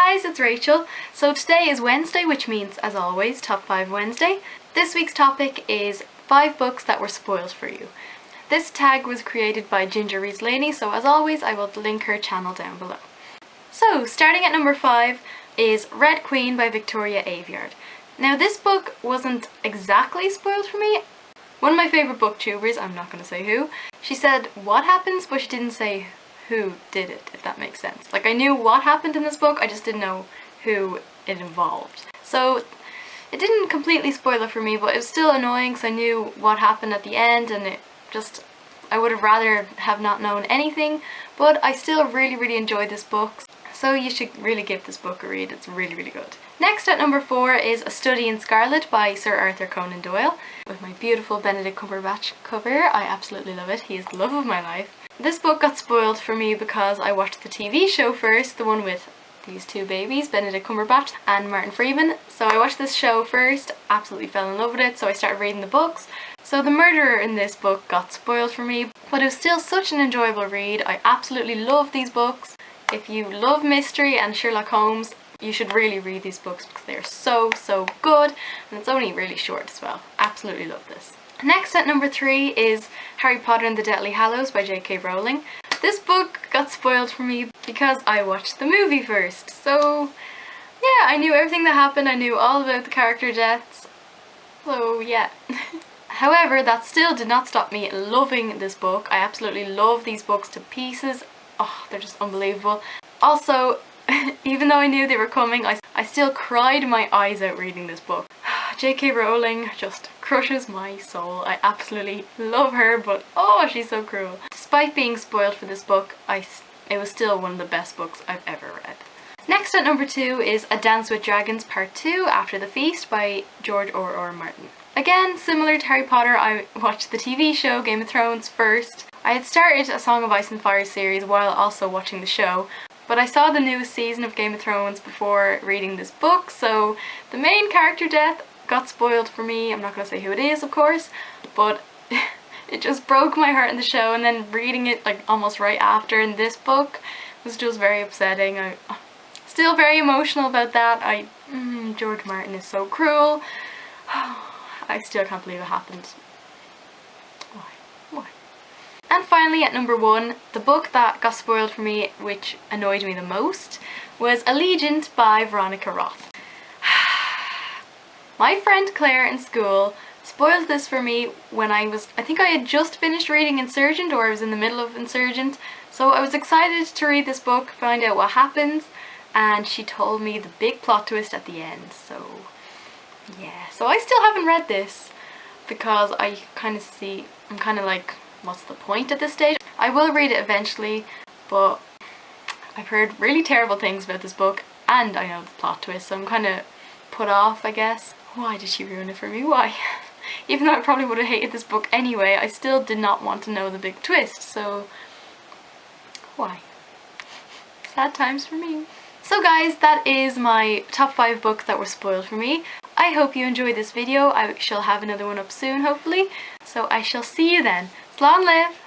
guys, it's Rachel. So today is Wednesday, which means, as always, Top 5 Wednesday. This week's topic is 5 books that were spoiled for you. This tag was created by Ginger Reads Lady, so as always I will link her channel down below. So, starting at number 5 is Red Queen by Victoria Aveyard. Now this book wasn't exactly spoiled for me. One of my favourite booktubers, I'm not going to say who, she said what happens, but she didn't say who did it, if that makes sense. Like, I knew what happened in this book, I just didn't know who it involved. So it didn't completely spoil it for me, but it was still annoying because I knew what happened at the end, and I would have rather have not known anything, but I still really enjoyed this book. So you should really give this book a read, it's really good. Next at number 4 is A Study in Scarlet by Sir Arthur Conan Doyle. With my beautiful Benedict Cumberbatch cover, I absolutely love it, he is the love of my life. This book got spoiled for me because I watched the TV show first, the one with these two babies, Benedict Cumberbatch and Martin Freeman. So I watched this show first, absolutely fell in love with it, so I started reading the books. So the murderer in this book got spoiled for me, but it was still such an enjoyable read. I absolutely love these books. If you love mystery and Sherlock Holmes, you should really read these books because they are so good, and it's only really short as well. Absolutely love this. Next at number 3 is Harry Potter and the Deathly Hallows by J.K. Rowling. This book got spoiled for me because I watched the movie first. So yeah, I knew everything that happened, I knew all about the character deaths, so yeah. However, that still did not stop me loving this book. I absolutely love these books to pieces. Oh, they're just unbelievable. Also, even though I knew they were coming, I still cried my eyes out reading this book. J.K. Rowling just crushes my soul. I absolutely love her, but oh, she's so cruel. Despite being spoiled for this book, it was still one of the best books I've ever read. Next at number 2 is A Dance with Dragons Part 2 After the Feast by George R.R. Martin. Again, similar to Harry Potter, I watched the TV show Game of Thrones first. I had started A Song of Ice and Fire series while also watching the show, but I saw the newest season of Game of Thrones before reading this book, so the main character death got spoiled for me. I'm not going to say who it is, of course, but it just broke my heart in the show, and then reading it like almost right after in this book was just very upsetting. I'm still very emotional about that. George Martin is so cruel. I still can't believe it happened. Why? And finally at number 1, the book that got spoiled for me, which annoyed me the most, was Allegiant by Veronica Roth. My friend Claire in school spoiled this for me when I think I had just finished reading Insurgent, or I was in the middle of Insurgent, so I was excited to read this book, find out what happens, and she told me the big plot twist at the end, so yeah. So I still haven't read this because I'm kind of like, what's the point at this stage? I will read it eventually, but I've heard really terrible things about this book and I know the plot twist, so I'm kind of put off, I guess. Why did she ruin it for me? Why? Even though I probably would have hated this book anyway, I still did not want to know the big twist, so why? Sad times for me. So guys, that is my top 5 books that were spoiled for me. I hope you enjoyed this video. I shall have another one up soon, hopefully. So I shall see you then. Slán live!